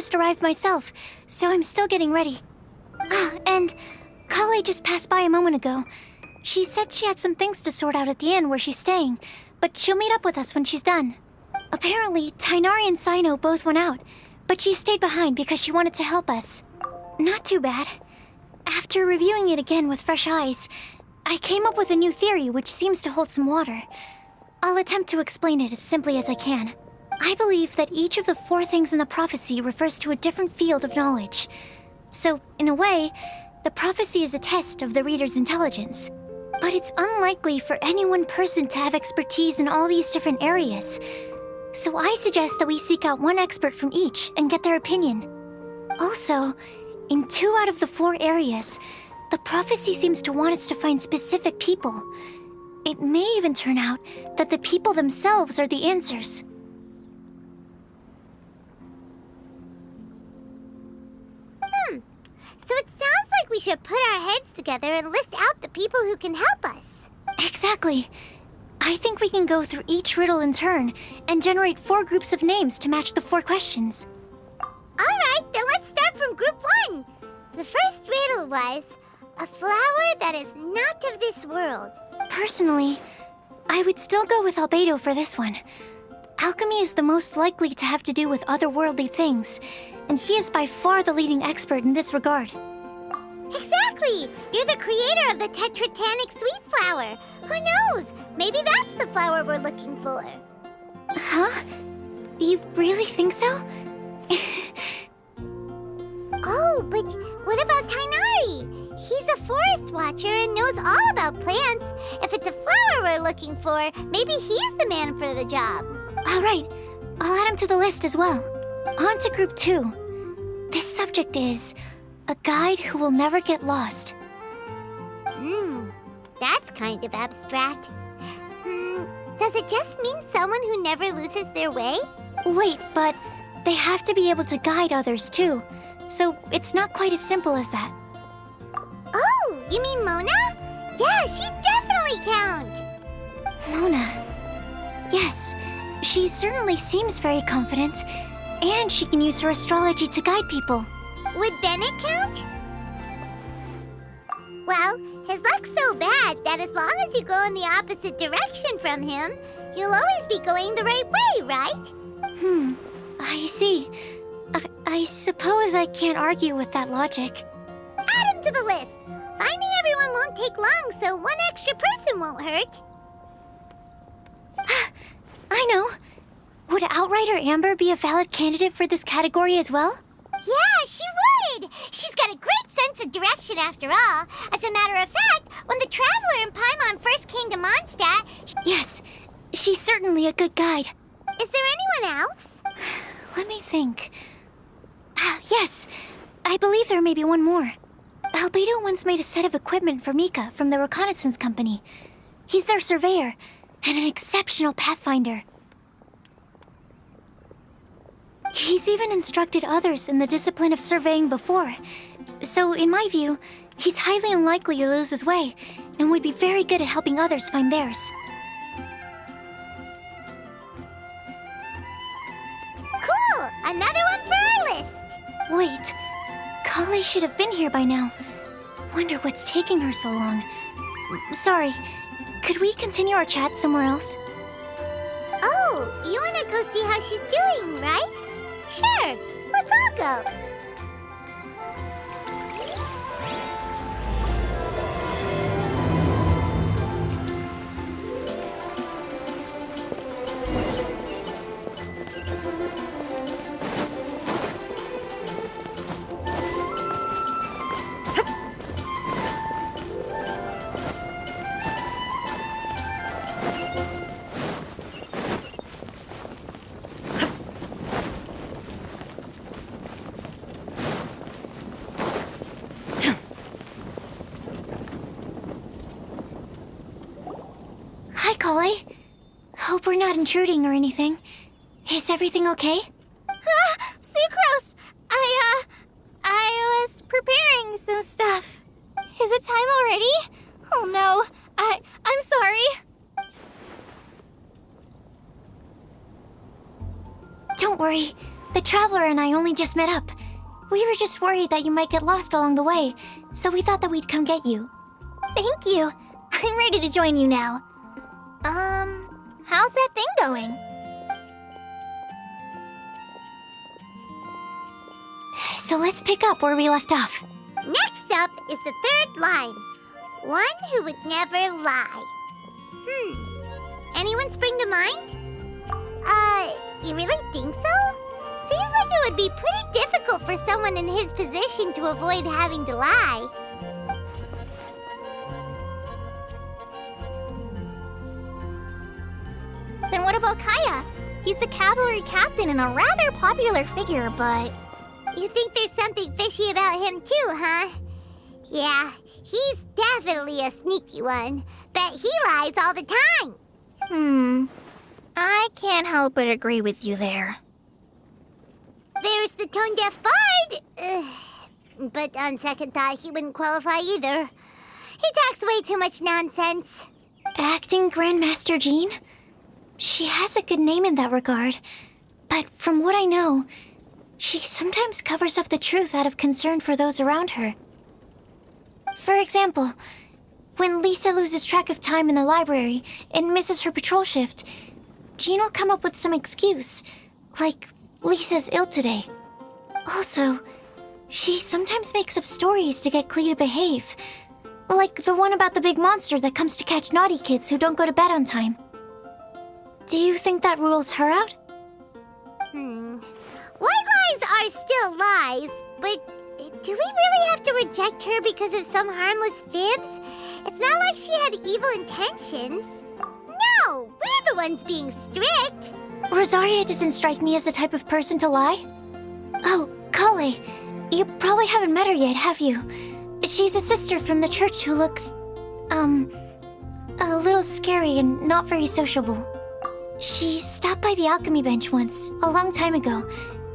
just arrived myself, so I'm still getting ready. And Kale just passed by a moment ago. She said she had some things to sort out at the inn where she's staying, but she'll meet up with us when she's done. Apparently, Tainari and Sino both went out, but she stayed behind because she wanted to help us. Not too bad. After reviewing it again with fresh eyes, I came up with a new theory which seems to hold some water. I'll attempt to explain it as simply as I can. I believe that each of the 4 things in the prophecy refers to a different field of knowledge. So, in a way, the prophecy is a test of the reader's intelligence. But it's unlikely for any one person to have expertise in all these different areas. So I suggest that we seek out one expert from each and get their opinion. Also, in 2 out of the 4 areas, the prophecy seems to want us to find specific people. It may even turn out that the people themselves are the answers. So it sounds like we should put our heads together and list out the people who can help us. Exactly. I think we can go through each riddle in turn and generate 4 groups of names to match the 4 questions. Alright, then let's start from group 1. The first riddle was, a flower that is not of this world. Personally, I would still go with Albedo for this one. Alchemy is the most likely to have to do with otherworldly things, and he is by far the leading expert in this regard. Exactly! You're the creator of the tetratanic sweet flower. Who knows? Maybe that's the flower we're looking for. Huh? You really think so? Oh, but what about Tainari? He's a forest watcher and knows all about plants. If it's a flower we're looking for, maybe he's the man for the job. All right, I'll add him to the list as well. On to group 2. This subject is a guide who will never get lost. That's kind of abstract. Does it just mean someone who never loses their way? Wait, but they have to be able to guide others too, so it's not quite as simple as that. Oh, you mean Mona? Yeah, she definitely counts. Mona. Yes, she certainly seems very confident, and she can use her astrology to guide people. Would Bennett count? Well, his luck's so bad that as long as you go in the opposite direction from him, you'll always be going the right way, right? I see. I suppose I can't argue with that logic. Add him to the list. Finding everyone won't take long, so one extra person won't hurt. I know. Would Outrider Amber be a valid candidate for this category as well? Yeah, she would! She's got a great sense of direction after all. As a matter of fact, when the Traveler and Paimon first came to Mondstadt... Yes, she's certainly a good guide. Is there anyone else? Let me think. Yes, I believe there may be one more. Albedo once made a set of equipment for Mika from the reconnaissance company. He's their surveyor, and an exceptional pathfinder. He's even instructed others in the discipline of surveying before. So, in my view, he's highly unlikely to lose his way, and would be very good at helping others find theirs. Cool! Another one for our list! Wait, Kale should have been here by now. Wonder what's taking her so long. Sorry, could we continue our chat somewhere else? Oh, you wanna go see how she's doing, right? Sure, let's all go. Hi, Kale. Hope we're not intruding or anything. Is everything okay? Sucrose! I was preparing some stuff. Is it time already? Oh no, I'm sorry. Don't worry. The Traveler and I only just met up. We were just worried that you might get lost along the way, so we thought that we'd come get you. Thank you. I'm ready to join you now. How's that thing going? So let's pick up where we left off. Next up is the third line. One who would never lie. Anyone spring to mind? You really think so? Seems like it would be pretty difficult for someone in his position to avoid having to lie. Then what about Kaya? He's the cavalry captain and a rather popular figure, but... You think there's something fishy about him too, huh? Yeah, he's definitely a sneaky one. Bet he lies all the time. I can't help but agree with you there. There's the tone-deaf bard. But on second thought, he wouldn't qualify either. He talks way too much nonsense. Acting Grandmaster Jean? She has a good name in that regard. But from what I know, she sometimes covers up the truth out of concern for those around her. For example, when Lisa loses track of time in the library and misses her patrol shift, Jean will come up with some excuse, like Lisa's ill today. Also, she sometimes makes up stories to get Klee to behave, like the one about the big monster that comes to catch naughty kids who don't go to bed on time. Do you think that rules her out? White lies are still lies, but do we really have to reject her because of some harmless fibs? It's not like she had evil intentions. No, we're the ones being strict. Rosaria doesn't strike me as the type of person to lie. Oh, Kale, you probably haven't met her yet, have you? She's a sister from the church who looks, a little scary and not very sociable. She stopped by the alchemy bench once, a long time ago,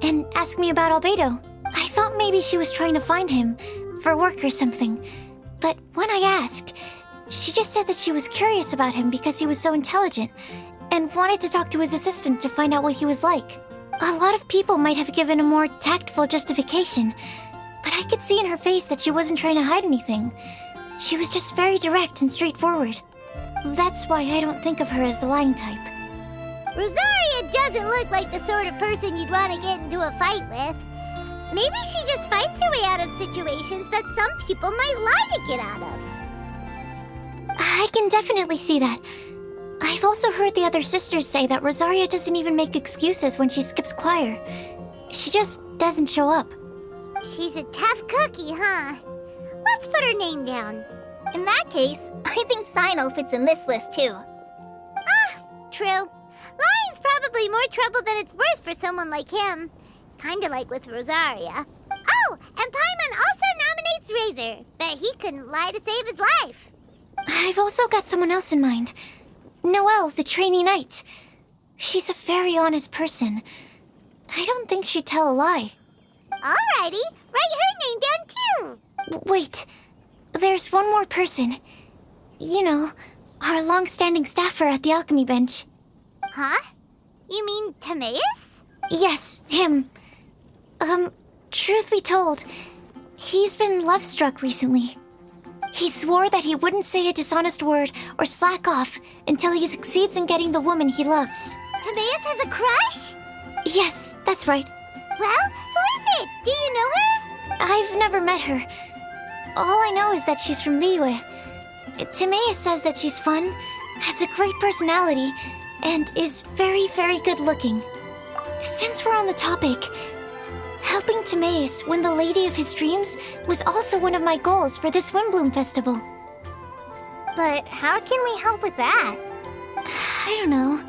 and asked me about Albedo. I thought maybe she was trying to find him, for work or something. But when I asked, she just said that she was curious about him because he was so intelligent, and wanted to talk to his assistant to find out what he was like. A lot of people might have given a more tactful justification, but I could see in her face that she wasn't trying to hide anything. She was just very direct and straightforward. That's why I don't think of her as the lying type. Rosaria doesn't look like the sort of person you'd want to get into a fight with. Maybe she just fights her way out of situations that some people might lie to get out of. I can definitely see that. I've also heard the other sisters say that Rosaria doesn't even make excuses when she skips choir. She just doesn't show up. She's a tough cookie, huh? Let's put her name down. In that case, I think Sino fits in this list too. True. Lying's probably more trouble than it's worth for someone like him. Kinda like with Rosaria. Oh, and Paimon also nominates Razor. Bet he couldn't lie to save his life. I've also got someone else in mind. Noelle, the trainee knight. She's a very honest person. I don't think she'd tell a lie. Alrighty, write her name down too. Wait, there's one more person. You know, our long-standing staffer at the alchemy bench. Huh? You mean Timaeus? Yes, him. Truth be told, he's been love-struck recently. He swore that he wouldn't say a dishonest word or slack off until he succeeds in getting the woman he loves. Timaeus has a crush? Yes, that's right. Well, who is it? Do you know her? I've never met her. All I know is that she's from Liyue. Timaeus says that she's fun, has a great personality, and is very, very good looking. Since we're on the topic, helping Timaeus win the lady of his dreams was also one of my goals for this Windbloom Festival. But how can we help with that? I don't know.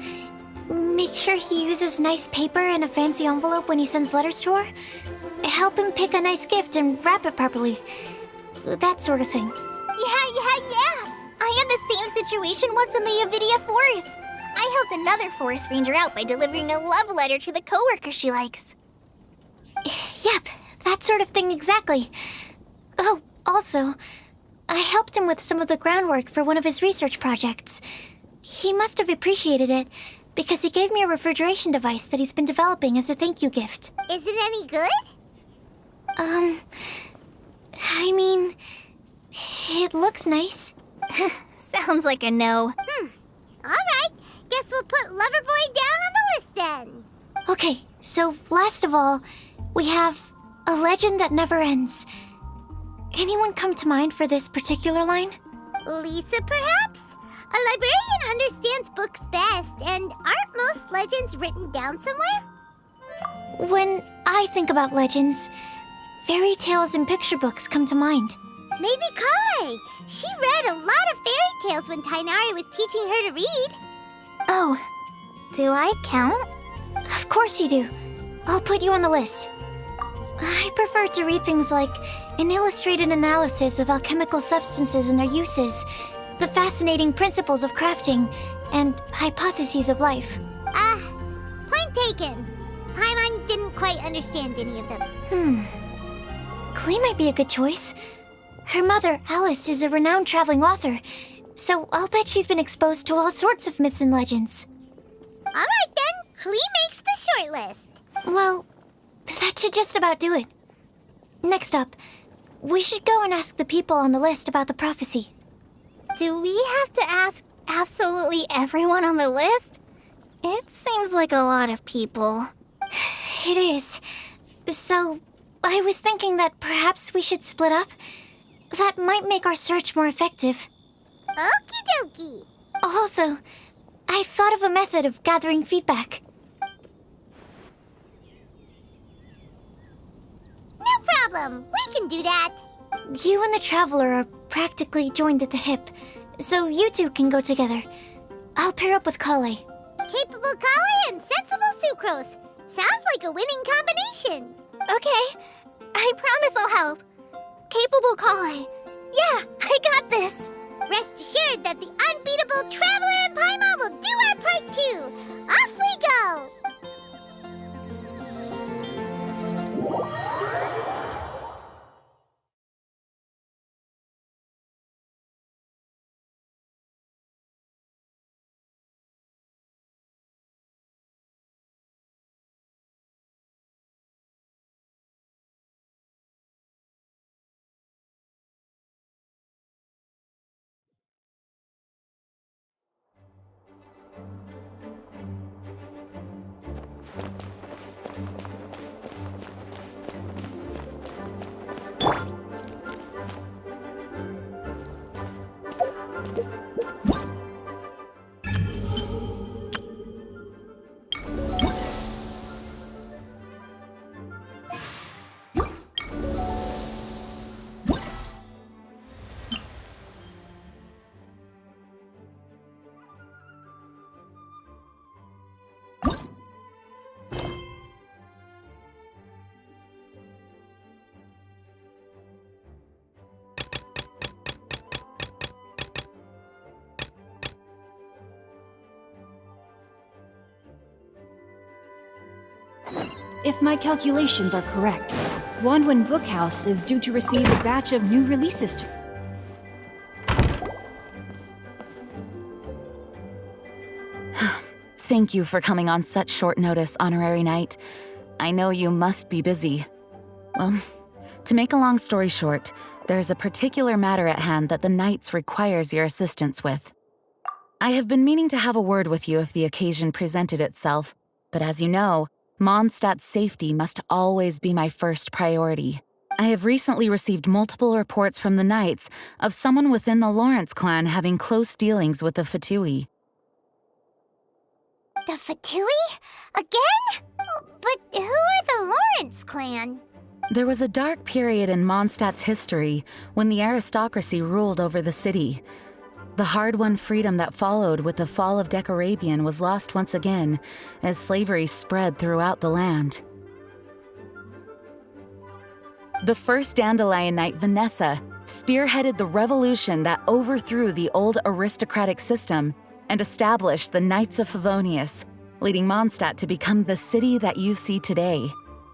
Make sure he uses nice paper and a fancy envelope when he sends letters to her. Help him pick a nice gift and wrap it properly. That sort of thing. Yeah. I had the same situation once in the Avidia Forest. I helped another forest ranger out by delivering a love letter to the coworker she likes. Yep, that sort of thing exactly. Oh, also, I helped him with some of the groundwork for one of his research projects. He must have appreciated it, because he gave me a refrigeration device that he's been developing as a thank you gift. Is it any good? I mean, it looks nice. Sounds like a no. Alright, guess we'll put Loverboy down on the list then. Okay, so last of all, we have a legend that never ends. Anyone come to mind for this particular line? Lisa, perhaps? A librarian understands books best, and aren't most legends written down somewhere? When I think about legends, fairy tales and picture books come to mind. Maybe Kai. She read a lot of fairy tales when Tainari was teaching her to read. Oh, do I count? Of course you do. I'll put you on the list. I prefer to read things like an illustrated analysis of alchemical substances and their uses, the fascinating principles of crafting, and hypotheses of life. Point taken. Paimon didn't quite understand any of them. Klee might be a good choice. Her mother, Alice, is a renowned traveling author, so I'll bet she's been exposed to all sorts of myths and legends. Alright then, Klee makes the short list. Well, that should just about do it. Next up, we should go and ask the people on the list about the prophecy. Do we have to ask absolutely everyone on the list? It seems like a lot of people. It is. So, I was thinking that perhaps we should split up. That might make our search more effective. Okie dokie. Also, I've thought of a method of gathering feedback. No problem. We can do that. You and the Traveler are practically joined at the hip, so you two can go together. I'll pair up with Kale. Capable Kale and sensible Sucrose. Sounds like a winning combination. Okay, I promise I'll help. Capable Kale. Yeah, I got this. Rest assured that the unbeatable Traveler and Paimon will do our part too. Off we go. If my calculations are correct, Wanwen Bookhouse is due to receive a batch of new releases. Thank you for coming on such short notice, Honorary Knight. I know you must be busy. Well, to make a long story short, there's a particular matter at hand that the Knights requires your assistance with. I have been meaning to have a word with you if the occasion presented itself, but as you know, Mondstadt's safety must always be my first priority. I have recently received multiple reports from the Knights of someone within the Lawrence clan having close dealings with the Fatui. The Fatui? Again? But who are the Lawrence clan? There was a dark period in Mondstadt's history when the aristocracy ruled over the city. The hard-won freedom that followed with the fall of Decarabian was lost once again as slavery spread throughout the land. The first Dandelion Knight, Vanessa, spearheaded the revolution that overthrew the old aristocratic system and established the Knights of Favonius, leading Mondstadt to become the city that you see today.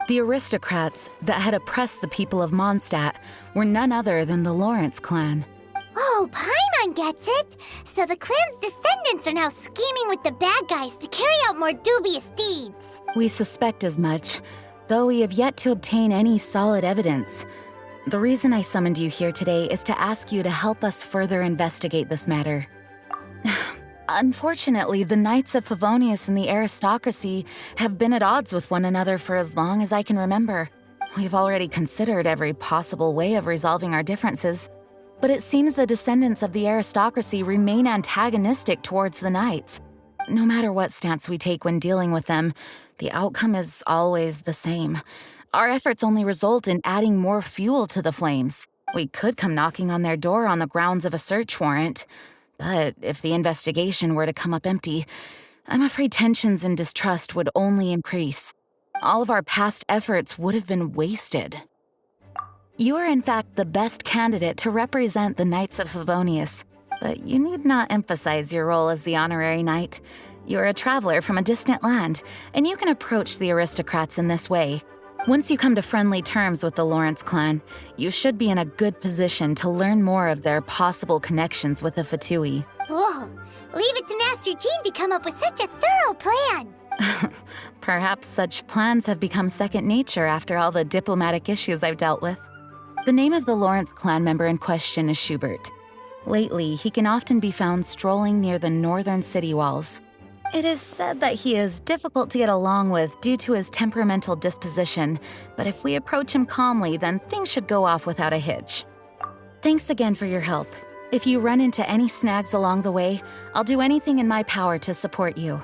The aristocrats that had oppressed the people of Mondstadt were none other than the Lawrence clan. Oh, Paimon one gets it. So the clan's descendants are now scheming with the bad guys to carry out more dubious deeds. We suspect as much, though we have yet to obtain any solid evidence. The reason I summoned you here today is to ask you to help us further investigate this matter. Unfortunately, the Knights of Favonius and the aristocracy have been at odds with one another for as long as I can remember. We've already considered every possible way of resolving our differences, but it seems the descendants of the aristocracy remain antagonistic towards the Knights. No matter what stance we take when dealing with them, the outcome is always the same. Our efforts only result in adding more fuel to the flames. We could come knocking on their door on the grounds of a search warrant, but if the investigation were to come up empty, I'm afraid tensions and distrust would only increase. All of our past efforts would have been wasted. You are in fact the best candidate to represent the Knights of Favonius, but you need not emphasize your role as the honorary knight. You're a traveler from a distant land, and you can approach the aristocrats in this way. Once you come to friendly terms with the Lawrence clan, you should be in a good position to learn more of their possible connections with the Fatui. Whoa, leave it to Master Jean to come up with such a thorough plan. Perhaps such plans have become second nature after all the diplomatic issues I've dealt with. The name of the Lawrence clan member in question is Schubert. Lately, he can often be found strolling near the northern city walls. It is said that he is difficult to get along with due to his temperamental disposition, but if we approach him calmly, then things should go off without a hitch. Thanks again for your help. If you run into any snags along the way, I'll do anything in my power to support you.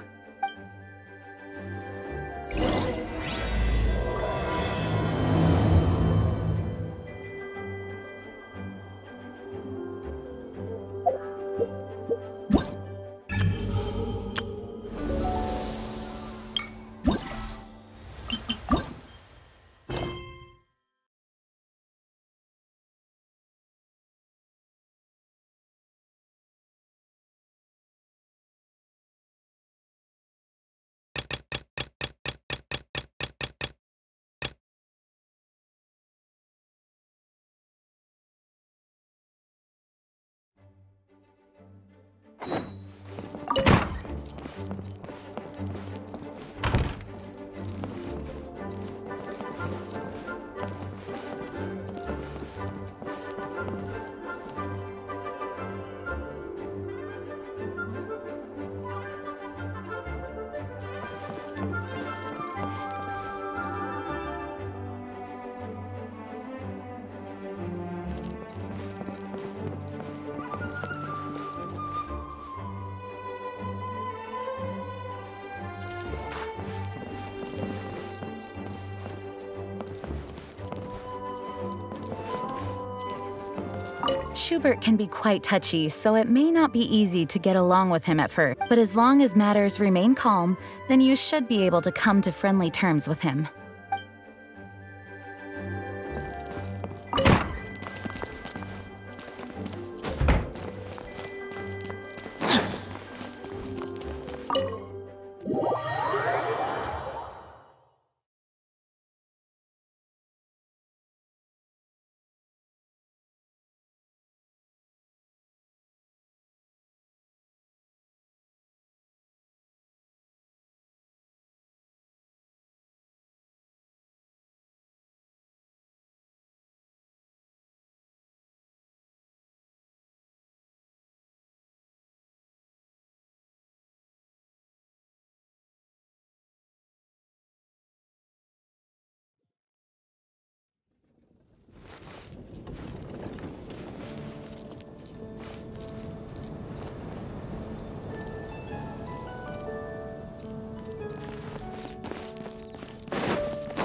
Schubert can be quite touchy, so it may not be easy to get along with him at first. But as long as matters remain calm, then you should be able to come to friendly terms with him.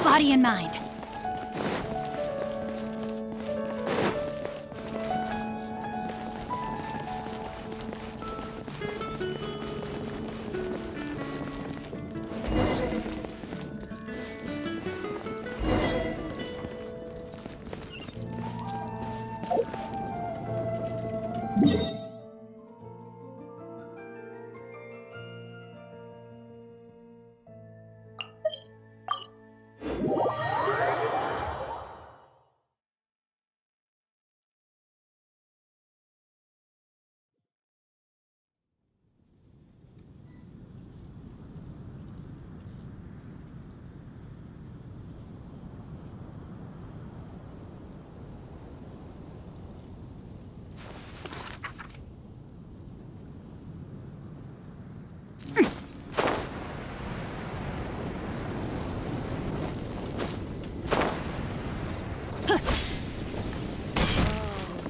Body and mind.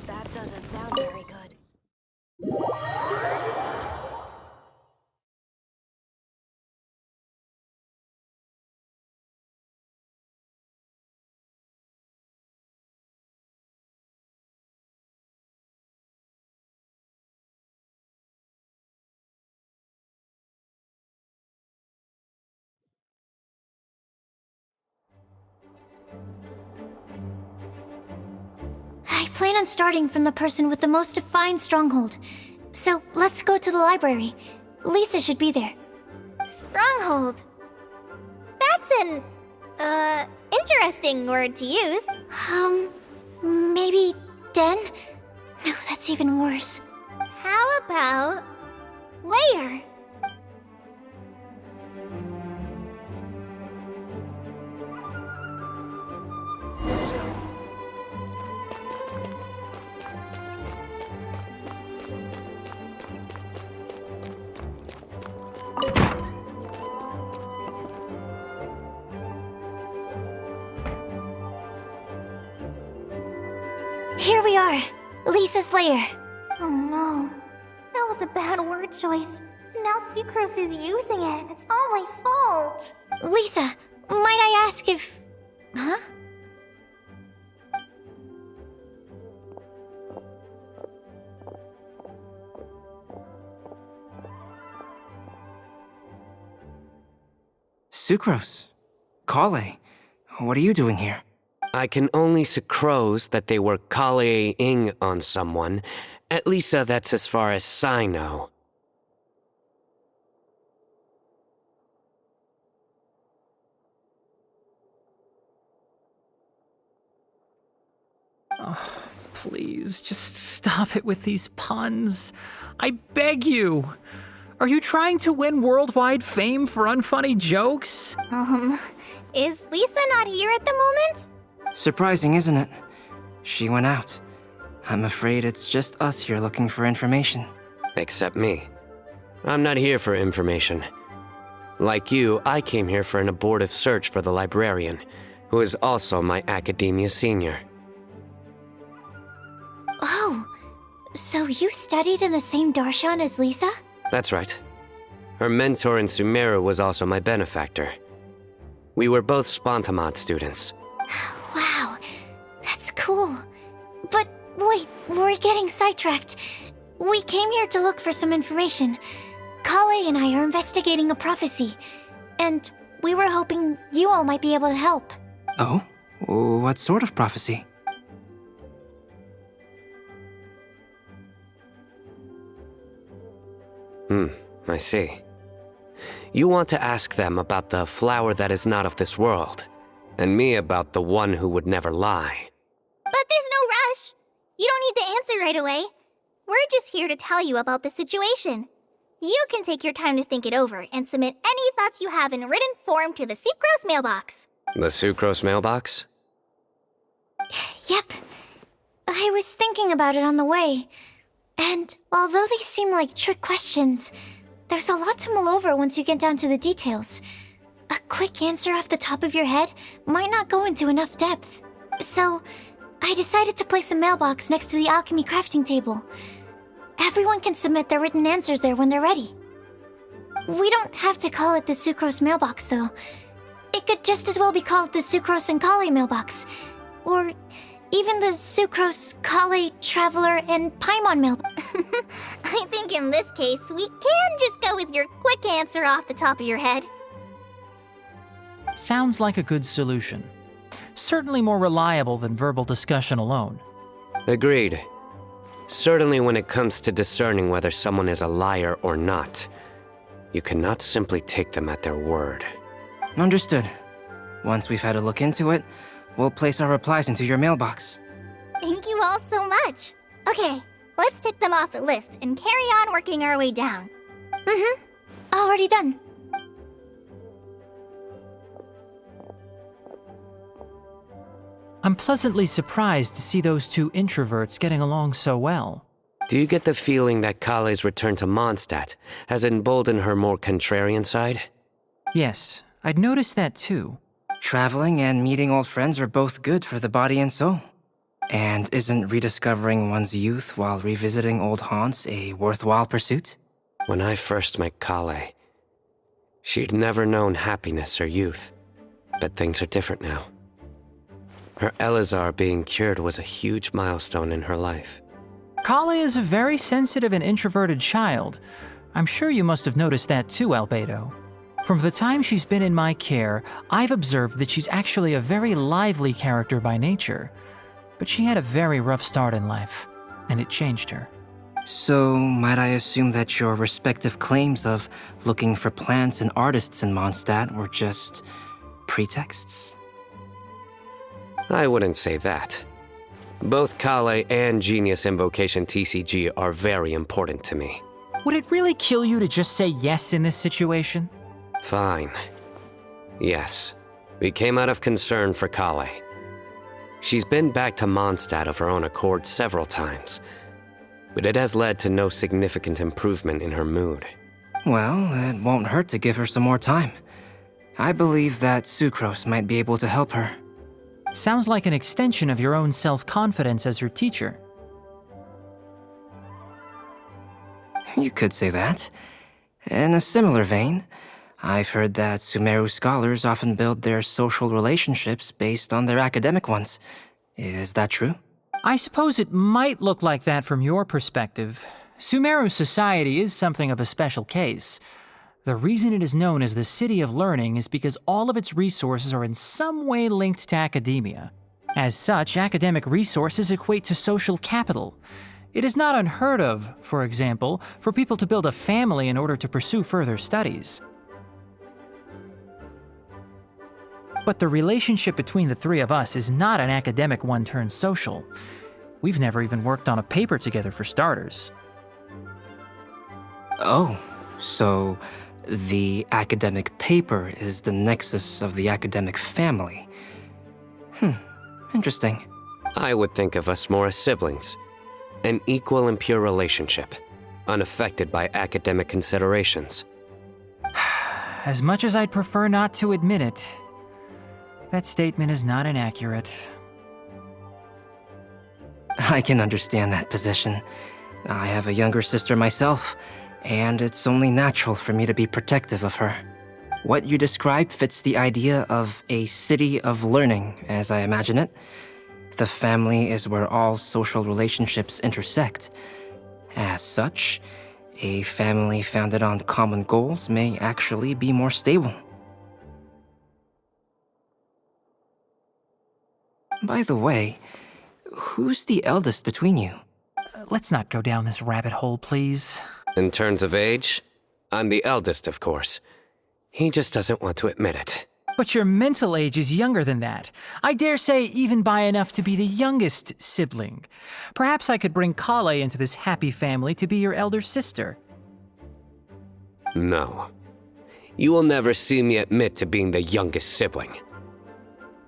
That doesn't sound very good. I plan on starting from the person with the most defined stronghold. So let's go to the library. Lisa should be there. Stronghold. That's an, interesting word to use. Maybe den? No, that's even worse. How about layer? Here we are, Lisa's lair. Oh no, that was a bad word choice. Now Sucrose is using it. It's all my fault. Lisa, might I ask if... Huh? Sucrose. Kale. What are you doing here? I can only sucrose that they were Kale-ing on someone. At least that's as far as I know. Oh, please, just stop it with these puns. I beg you. Are you trying to win worldwide fame for unfunny jokes? Is Lisa not here at the moment? Surprising, isn't it? She went out. I'm afraid it's just us here looking for information. Except me. I'm not here for information. Like you, I came here for an abortive search for the librarian, who is also my academia senior. Oh, so you studied in the same darshan as Lisa? That's right. Her mentor in Sumeru was also my benefactor. We were both Spontamod students. Wow, that's cool. But wait, we're getting sidetracked. We came here to look for some information. Kale and I are investigating a prophecy, and we were hoping you all might be able to help. Oh? What sort of prophecy? I see. You want to ask them about the flower that is not of this world, and me about the one who would never lie. But there's no rush. You don't need to answer right away. We're just here to tell you about the situation. You can take your time to think it over and submit any thoughts you have in written form to the Sucrose mailbox. The Sucrose mailbox? Yep. I was thinking about it on the way. And although they seem like trick questions, there's a lot to mull over once you get down to the details. A quick answer off the top of your head might not go into enough depth. So, I decided to place a mailbox next to the alchemy crafting table. Everyone can submit their written answers there when they're ready. We don't have to call it the Sucrose mailbox, though. It could just as well be called the Sucrose and Kale mailbox. Or even the Sucrose, Kale, Traveler, and Paimon mailbox. I think in this case, we can just go with your quick answer off the top of your head. Sounds like a good solution. Certainly more reliable than verbal discussion alone. Agreed. Certainly when it comes to discerning whether someone is a liar or not, you cannot simply take them at their word. Understood. Once we've had a look into it, we'll place our replies into your mailbox. Thank you all so much. Okay, let's tick them off the list and carry on working our way down. Already done. I'm pleasantly surprised to see those two introverts getting along so well. Do you get the feeling that Kale's return to Mondstadt has emboldened her more contrarian side? Yes, I'd noticed that too. Traveling and meeting old friends are both good for the body and soul. And isn't rediscovering one's youth while revisiting old haunts a worthwhile pursuit? When I first met Kale, she'd never known happiness or youth. But things are different now. Her Elazar being cured was a huge milestone in her life. Kale is a very sensitive and introverted child. I'm sure you must have noticed that too, Albedo. From the time she's been in my care, I've observed that she's actually a very lively character by nature. But she had a very rough start in life, and it changed her. So, might I assume that your respective claims of looking for plants and artists in Mondstadt were just pretexts? I wouldn't say that. Both Kale and Genius Invocation TCG are very important to me. Would it really kill you to just say yes in this situation? Fine. Yes, we came out of concern for Kale. She's been back to Mondstadt of her own accord several times, but it has led to no significant improvement in her mood. Well, it won't hurt to give her some more time. I believe that Sucrose might be able to help her. Sounds like an extension of your own self-confidence as her teacher. You could say that. In a similar vein, I've heard that Sumeru scholars often build their social relationships based on their academic ones. Is that true? I suppose it might look like that from your perspective. Sumeru society is something of a special case. The reason it is known as the City of Learning is because all of its resources are in some way linked to academia. As such, academic resources equate to social capital. It is not unheard of, for example, for people to build a family in order to pursue further studies. But the relationship between the three of us is not an academic one turned social. We've never even worked on a paper together for starters. Oh, so the academic paper is the nexus of the academic family. Interesting. I would think of us more as siblings. An equal and pure relationship, unaffected by academic considerations. As much as I'd prefer not to admit it, that statement is not inaccurate. I can understand that position. I have a younger sister myself, and it's only natural for me to be protective of her. What you described fits the idea of a city of learning, as I imagine it. The family is where all social relationships intersect. As such, a family founded on common goals may actually be more stable. By the way, who's the eldest between you? Let's not go down this rabbit hole, please. In terms of age, I'm the eldest, of course. He just doesn't want to admit it. But your mental age is younger than that. I dare say even by enough to be the youngest sibling. Perhaps I could bring Kale into this happy family to be your elder sister. No. You will never see me admit to being the youngest sibling.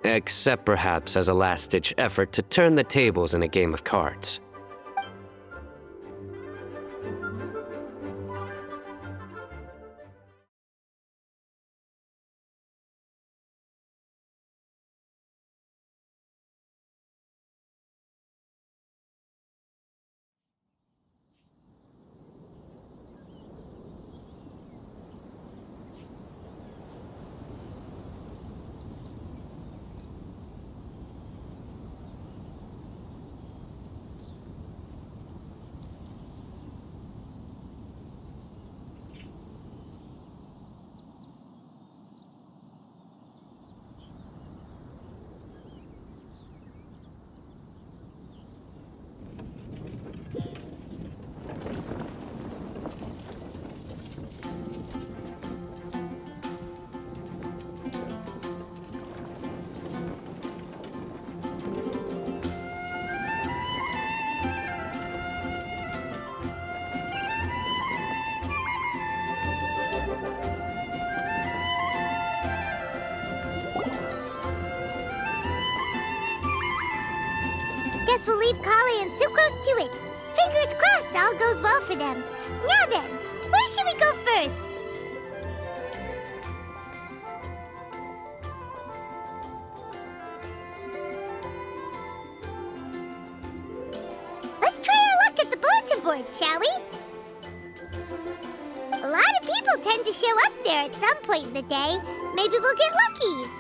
Except perhaps as a last-ditch effort to turn the tables in a game of cards. Guess we'll leave Kale and Sucrose to it. Fingers crossed all goes well for them. Now then, where should we go first? scoreboard, shall we? A lot of people tend to show up there at some point in the day. Maybe we'll get lucky.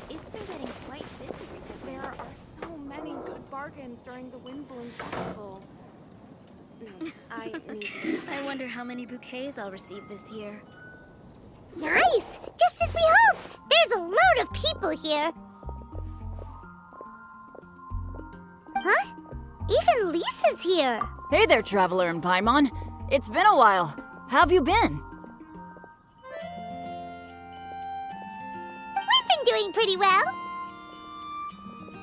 It's been getting quite busy recently. There are so many good bargains during the Windbloom Festival. No, I need to... I wonder how many bouquets I'll receive this year. Nice! Just as we hoped! There's a load of people here. Huh? Even Lisa's here. Hey there, Traveler and Paimon. It's been a while. How have you been? We've been doing pretty well.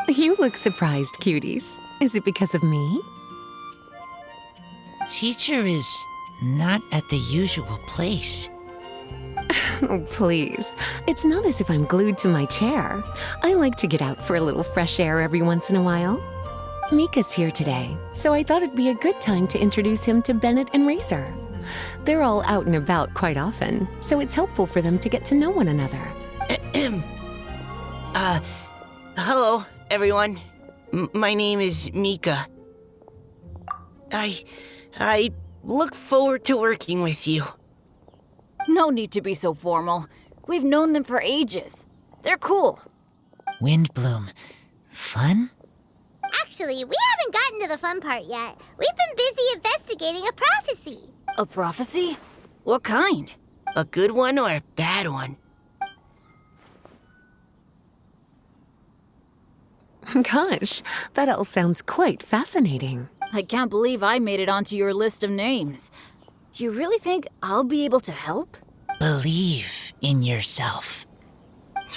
You look surprised, cuties. Is it because of me? Teacher is not at the usual place. Oh, please. It's not as if I'm glued to my chair. I like to get out for a little fresh air every once in a while. Mika's here today, so I thought it'd be a good time to introduce him to Bennett and Razor. They're all out and about quite often, so it's helpful for them to get to know one another. Hello, everyone. My name is Mika. I look forward to working with you. No need to be so formal. We've known them for ages. They're cool. Windbloom. Fun? Actually, we haven't gotten to the fun part yet. We've been busy investigating a prophecy. A prophecy? What kind? A good one or a bad one? Gosh, that all sounds quite fascinating. I can't believe I made it onto your list of names. You really think I'll be able to help? Believe in yourself.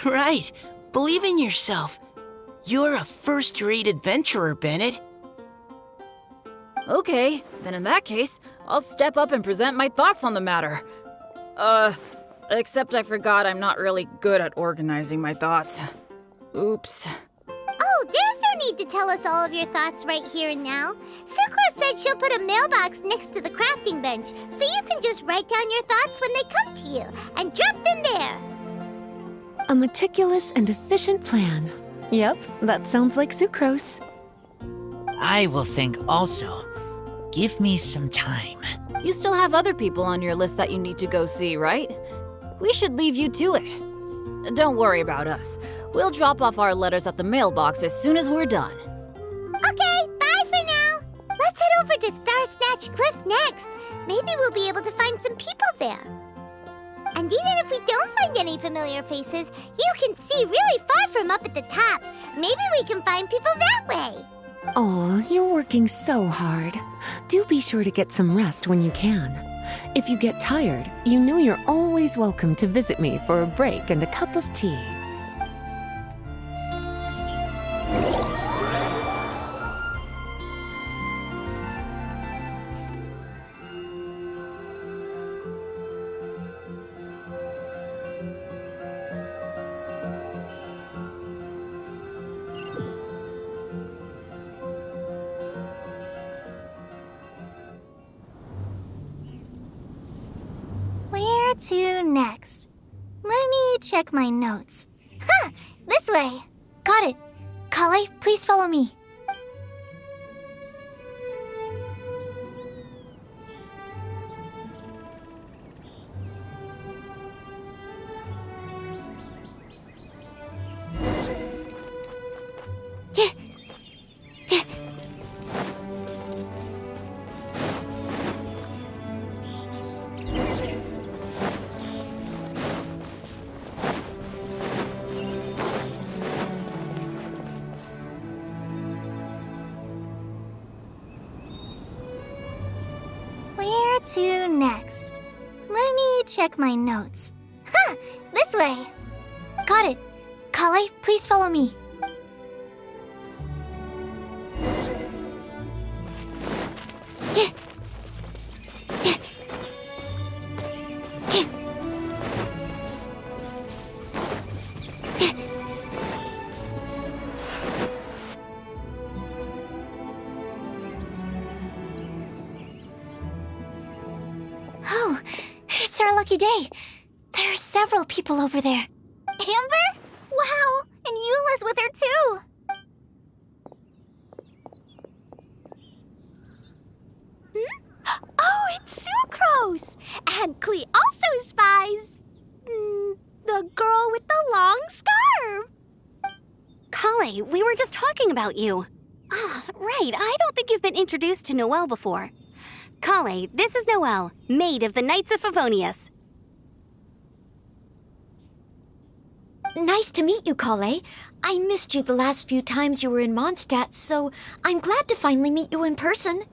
Right. Believe in yourself. You're a first-rate adventurer, Bennett. Okay, then in that case, I'll step up and present my thoughts on the matter. Except I forgot I'm not really good at organizing my thoughts. Oops. Oh, there's no need to tell us all of your thoughts right here and now. Sakura said she'll put a mailbox next to the crafting bench, so you can just write down your thoughts when they come to you, and drop them there. A meticulous and efficient plan. Yep, that sounds like sucrose. I will think also. Give me some time. You still have other people on your list that you need to go see, right? We should leave you to it. Don't worry about us. We'll drop off our letters at the mailbox as soon as we're done. Okay, bye for now. Let's head over to Star Snatch Cliff next. Maybe we'll be able to find some people there. And even if we don't find any familiar faces, you can see really far from up at the top. Maybe we can find people that way. Oh, you're working so hard. Do be sure to get some rest when you can. If you get tired, you know you're always welcome to visit me for a break and a cup of tea. Where to next? Let me check my notes. Huh, this way. Got it. Kale, please follow me. Where to next? Let me check my notes. Huh, this way. Got it. Kale, please follow me. Oh, it's our lucky day. There are several people over there. Amber? Wow, and Eula's with her too. Oh, it's Sucrose! And Klee also spies... the girl with the long scarf! Kale, we were just talking about you. Ah, right, I don't think you've been introduced to Noelle before. Kale, this is Noelle, maid of the Knights of Favonius. Nice to meet you, Kale. I missed you the last few times you were in Mondstadt, so I'm glad to finally meet you in person.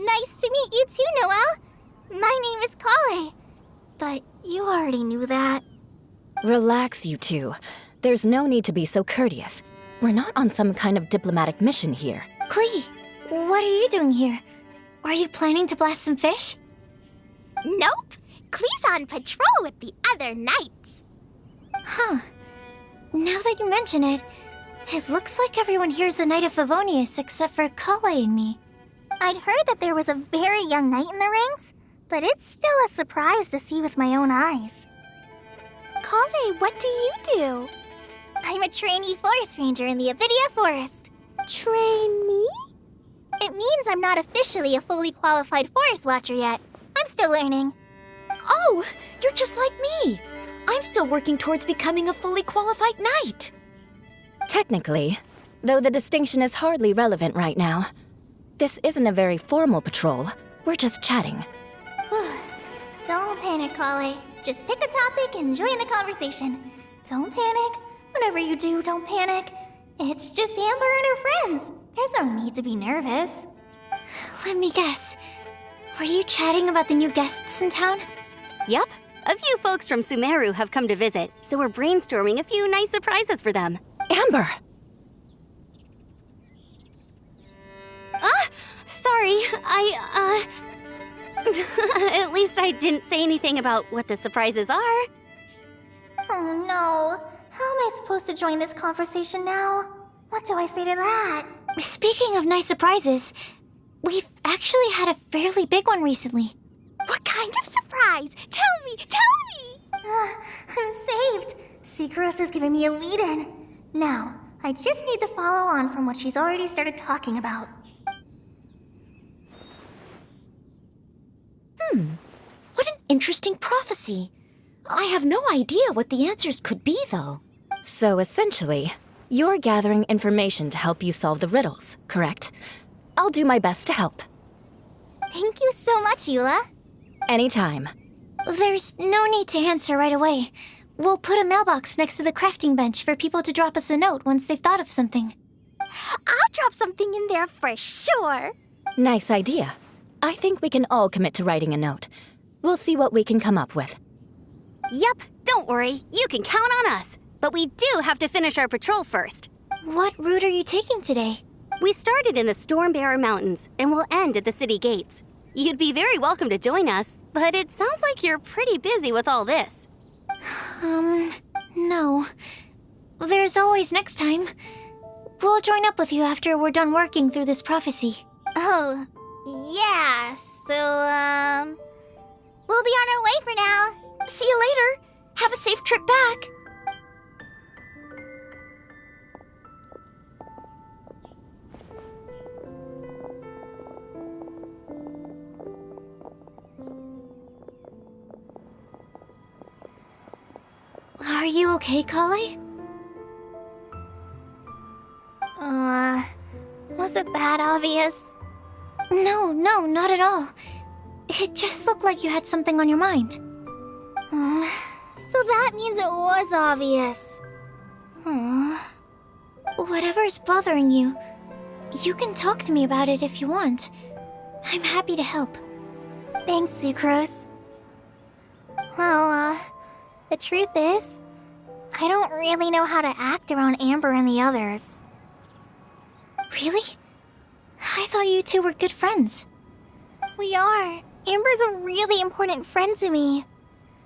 Nice to meet you too, Noelle. My name is Kale. But you already knew that. Relax, you two. There's no need to be so courteous. We're not on some kind of diplomatic mission here. Klee, what are you doing here? Are you planning to blast some fish? Nope. Klee's on patrol with the other knights. Huh. Now that you mention it, it looks like everyone here is a Knight of Favonius except for Kale and me. I'd heard that there was a very young knight in the rings, but it's still a surprise to see with my own eyes. Kale, what do you do? I'm a trainee forest ranger in the Avidia Forest. Trainee? It means I'm not officially a fully qualified forest watcher yet. I'm still learning. Oh, you're just like me. I'm still working towards becoming a fully qualified knight. Technically, though the distinction is hardly relevant right now. This isn't a very formal patrol. We're just chatting. Don't panic, Kale. Just pick a topic and join the conversation. Don't panic. Whatever you do, don't panic. It's just Amber and her friends. There's no need to be nervous. Let me guess. Were you chatting about the new guests in town? Yup. A few folks from Sumeru have come to visit, so we're brainstorming a few nice surprises for them. Amber! Sorry, at least I didn't say anything about what the surprises are. Oh no. How am I supposed to join this conversation now? What do I say to that? Speaking of nice surprises, we've actually had a fairly big one recently. What kind of surprise? Tell me! I'm saved. Sucrose is giving me a lead-in. Now, I just need to follow on from what she's already started talking about. What an interesting prophecy. I have no idea what the answers could be, though. So essentially, you're gathering information to help you solve the riddles, correct? I'll do my best to help. Thank you so much, Eula. Anytime. There's no need to answer right away. We'll put a mailbox next to the crafting bench for people to drop us a note once they've thought of something. I'll drop something in there for sure. Nice idea. I think we can all commit to writing a note. We'll see what we can come up with. Yup, don't worry. You can count on us. But we do have to finish our patrol first. What route are you taking today? We started in the Stormbearer Mountains, and we'll end at the city gates. You'd be very welcome to join us, but it sounds like you're pretty busy with all this. No. There's always next time. We'll join up with you after we're done working through this prophecy. Oh, yeah, so, we'll be on our way for now. See you later. Have a safe trip back. Are you okay, Kale? Was it that obvious? No, not at all. It just looked like you had something on your mind. So that means it was obvious. Whatever's bothering you, you can talk to me about it if you want. I'm happy to help. Thanks, Sucrose. Well, the truth is, I don't really know how to act around Amber and the others. Really? I thought you two were good friends. We are. Amber's a really important friend to me.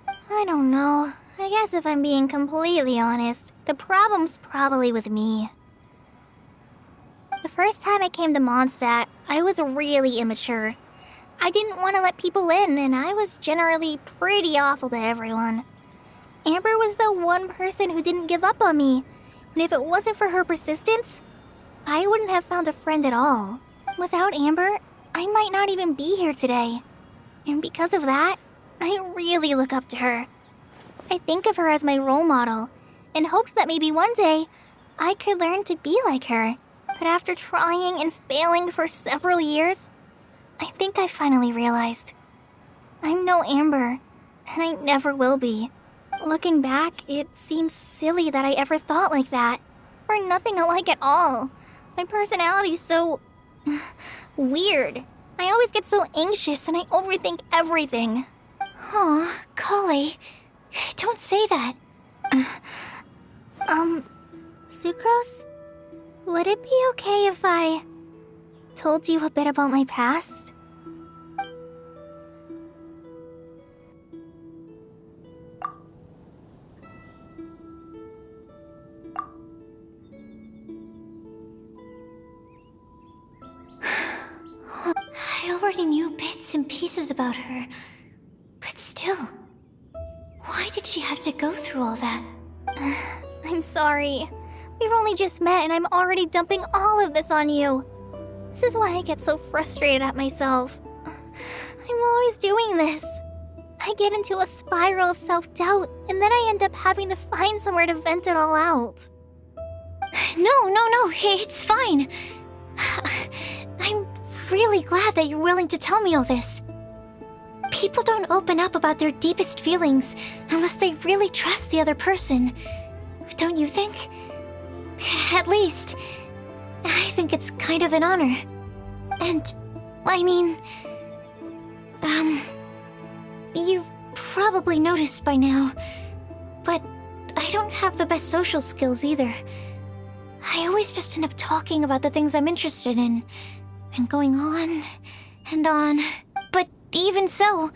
I don't know. I guess if I'm being completely honest, the problem's probably with me. The first time I came to Mondstadt, I was really immature. I didn't want to let people in, and I was generally pretty awful to everyone. Amber was the one person who didn't give up on me, and if it wasn't for her persistence, I wouldn't have found a friend at all. Without Amber, I might not even be here today. And because of that, I really look up to her. I think of her as my role model, and hoped that maybe one day I could learn to be like her. But after trying and failing for several years, I think I finally realized I'm no Amber, and I never will be. Looking back, it seems silly that I ever thought like that. We're nothing alike at all. My personality's so weird. I always get so anxious and I overthink everything. Aw, Kale, don't say that. Sucrose? Would it be okay if I told you a bit about my past? I already knew bits and pieces about her, but still, why did she have to go through all that? I'm sorry. We've only just met and I'm already dumping all of this on you. This is why I get so frustrated at myself. I'm always doing this. I get into a spiral of self-doubt, and then I end up having to find somewhere to vent it all out. No, it's fine. I'm really glad that you're willing to tell me all this. People don't open up about their deepest feelings unless they really trust the other person. Don't you think? At least, I think it's kind of an honor. And, I mean, you've probably noticed by now, but I don't have the best social skills either. I always just end up talking about the things I'm interested in, and going on and on. But even so,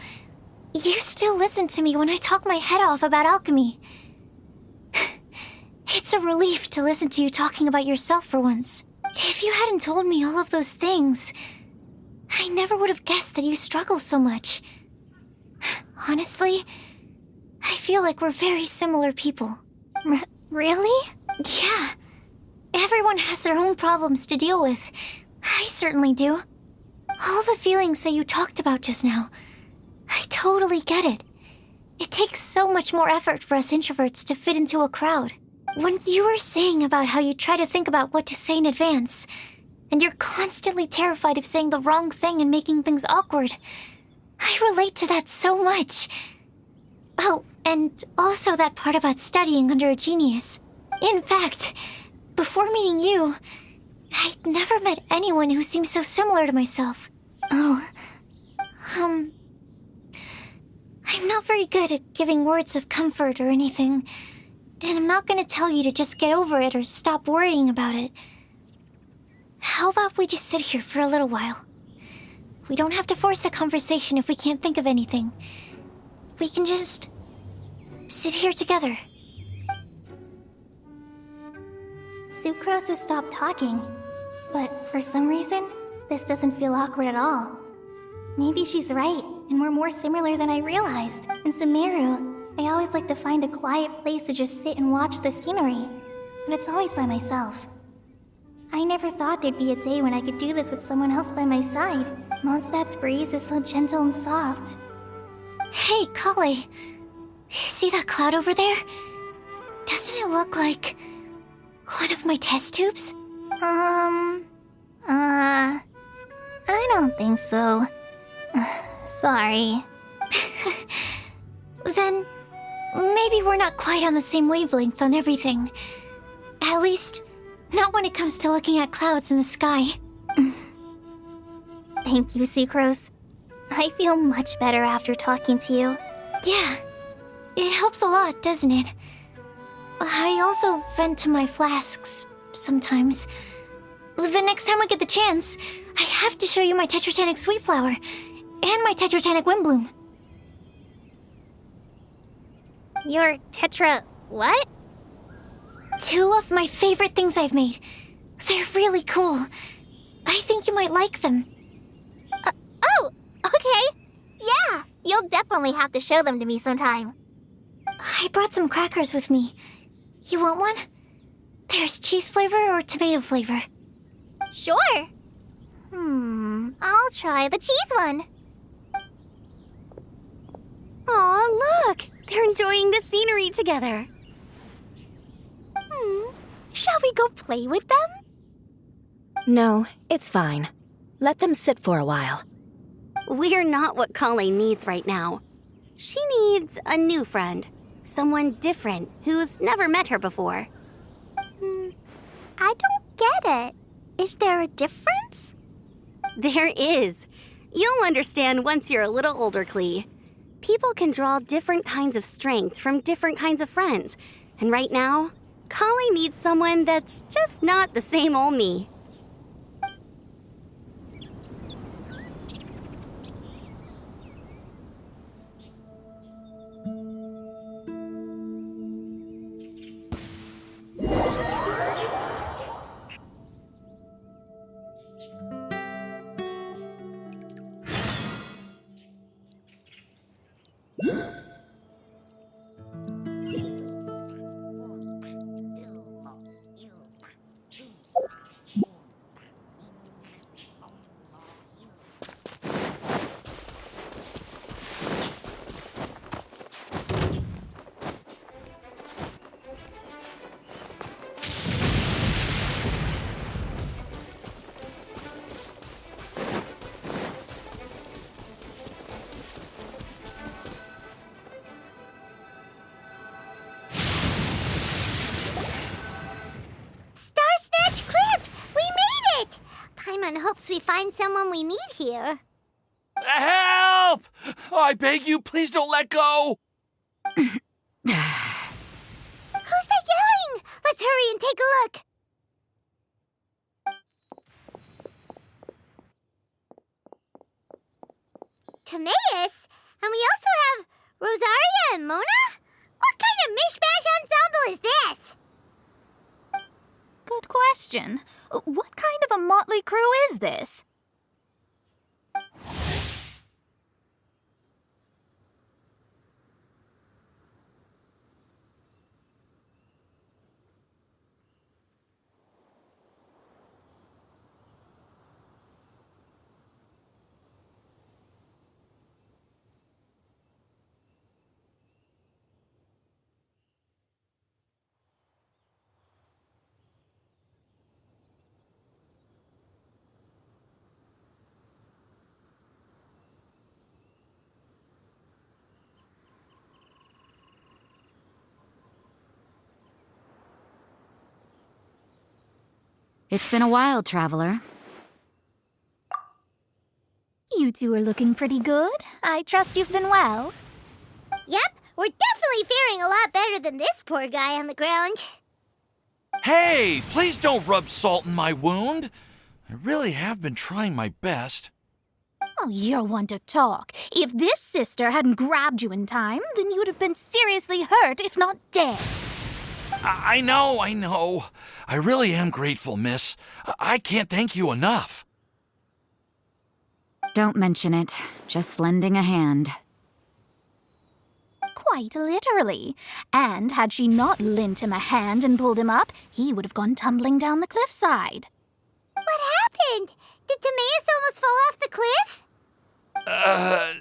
you still listen to me when I talk my head off about alchemy. It's a relief to listen to you talking about yourself for once. If you hadn't told me all of those things, I never would have guessed that you struggle so much. Honestly, I feel like we're very similar people. Really? Yeah. Everyone has their own problems to deal with. I certainly do. All the feelings that you talked about just now, I totally get it. It takes so much more effort for us introverts to fit into a crowd. When you were saying about how you try to think about what to say in advance, and you're constantly terrified of saying the wrong thing and making things awkward, I relate to that so much. Oh, and also that part about studying under a genius. In fact, before meeting you, I'd never met anyone who seemed so similar to myself. Oh. I'm not very good at giving words of comfort or anything. And I'm not gonna tell you to just get over it or stop worrying about it. How about we just sit here for a little while? We don't have to force a conversation if we can't think of anything. We can just sit here together. Sucrose has stopped talking, but for some reason, this doesn't feel awkward at all. Maybe she's right, and we're more similar than I realized. In Sumeru, I always like to find a quiet place to just sit and watch the scenery, but it's always by myself. I never thought there'd be a day when I could do this with someone else by my side. Mondstadt's breeze is so gentle and soft. Hey, Kale. See that cloud over there? Doesn't it look like one of my test tubes? I don't think so. Sorry. Then maybe we're not quite on the same wavelength on everything. At least, not when it comes to looking at clouds in the sky. Thank you, Sucrose. I feel much better after talking to you. Yeah, it helps a lot, doesn't it? I also vent to my flasks sometimes. The next time I get the chance, I have to show you my Tetratanic Sweet Flower and my Tetratanic Windbloom. Your Tetra... what? 2 of my favorite things I've made. They're really cool. I think you might like them. Oh, okay. Yeah, you'll definitely have to show them to me sometime. I brought some crackers with me. You want one? There's cheese flavor or tomato flavor. Sure. I'll try the cheese one. Aw, look! They're enjoying the scenery together. Shall we go play with them? No, it's fine. Let them sit for a while. We're not what Colleen needs right now. She needs a new friend. Someone different who's never met her before. I don't get it. Is there a difference? There is. You'll understand once you're a little older, Klee. People can draw different kinds of strength from different kinds of friends. And right now, Colleen needs someone that's just not the same old me. Hopes we find someone we need here. Help! I beg you, please don't let go! Who's that yelling? Let's hurry and take a look. Timaeus? And we also have Rosaria and Mona? What kind of mishmash ensemble is this? Good question. What kind of a motley crew is this? It's been a while, traveler. You two are looking pretty good. I trust you've been well. Yep, we're definitely faring a lot better than this poor guy on the ground. Hey, please don't rub salt in my wound. I really have been trying my best. Oh, you're one to talk. If this sister hadn't grabbed you in time, then you would have been seriously hurt, if not dead. I know. I really am grateful, miss. I can't thank you enough. Don't mention it. Just lending a hand. Quite literally. And had she not lent him a hand and pulled him up, he would have gone tumbling down the cliffside. What happened? Did Timaeus almost fall off the cliff?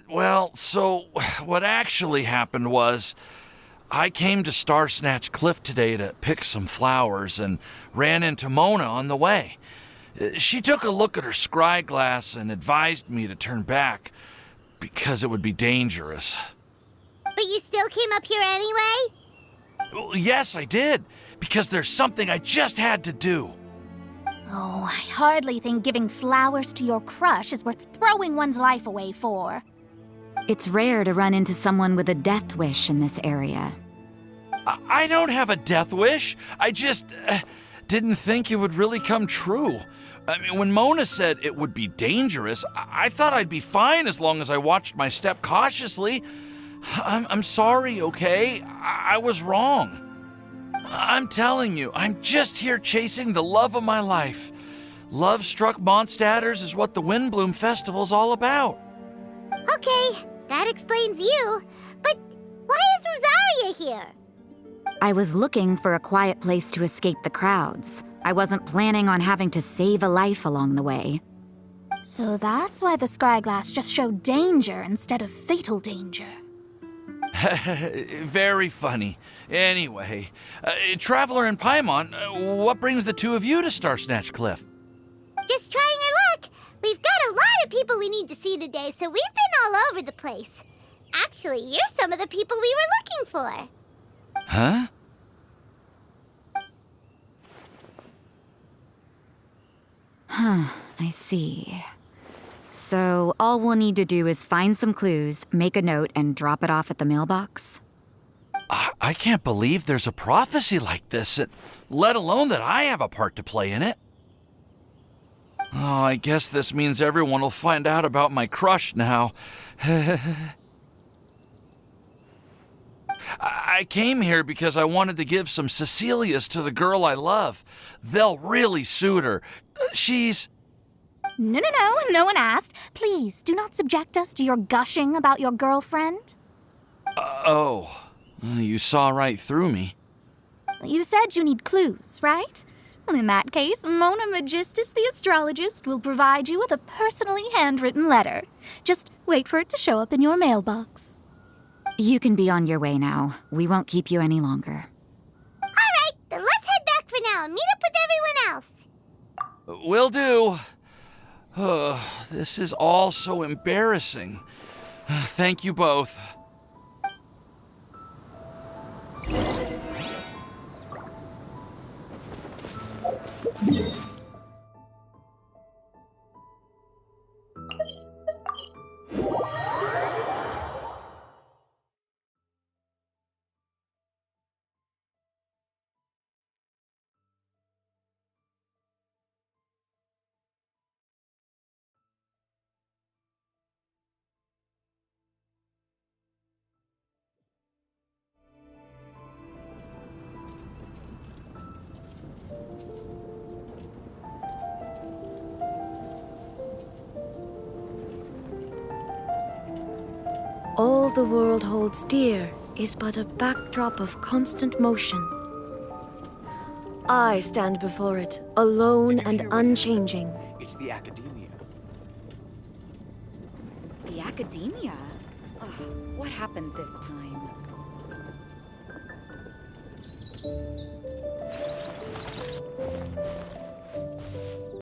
Well, so what actually happened was I came to Star Snatch Cliff today to pick some flowers and ran into Mona on the way. She took a look at her scry glass and advised me to turn back because it would be dangerous. But you still came up here anyway? Well, yes, I did, because there's something I just had to do. Oh, I hardly think giving flowers to your crush is worth throwing one's life away for. It's rare to run into someone with a death wish in this area. I don't have a death wish. I just didn't think it would really come true. I mean, when Mona said it would be dangerous, I thought I'd be fine as long as I watched my step cautiously. I'm sorry, okay? I was wrong. I'm telling you, I'm just here chasing the love of my life. Love-struck Mondstadters is what the Windbloom Festival's all about. Okay, that explains you. But why is Rosaria here? I was looking for a quiet place to escape the crowds. I wasn't planning on having to save a life along the way. So that's why the Scryglass just showed danger instead of fatal danger. Very funny. Anyway, Traveler and Paimon, what brings the two of you to Starsnatch Cliff? Just trying our luck. We've got a lot of people we need to see today, so we've been all over the place. Actually, you're some of the people we were looking for. Huh? I see. So all we'll need to do is find some clues, make a note, and drop it off at the mailbox? I can't believe there's a prophecy like this, let alone that I have a part to play in it. Oh, I guess this means everyone will find out about my crush now. I came here because I wanted to give some Cecilias to the girl I love. They'll really suit her. She's... No, no one asked. Please, do not subject us to your gushing about your girlfriend. You saw right through me. You said you need clues, right? Well, in that case, Mona Magistus the astrologist will provide you with a personally handwritten letter. Just wait for it to show up in your mailbox. You can be on your way now. We won't keep you any longer. All right, then let's head back for now and meet up with everyone else. Will do. This is all so embarrassing. Thank you both. All the world holds dear is but a backdrop of constant motion. I stand before it, alone and unchanging. It's the Academia. The Academia? Ugh, what happened this time?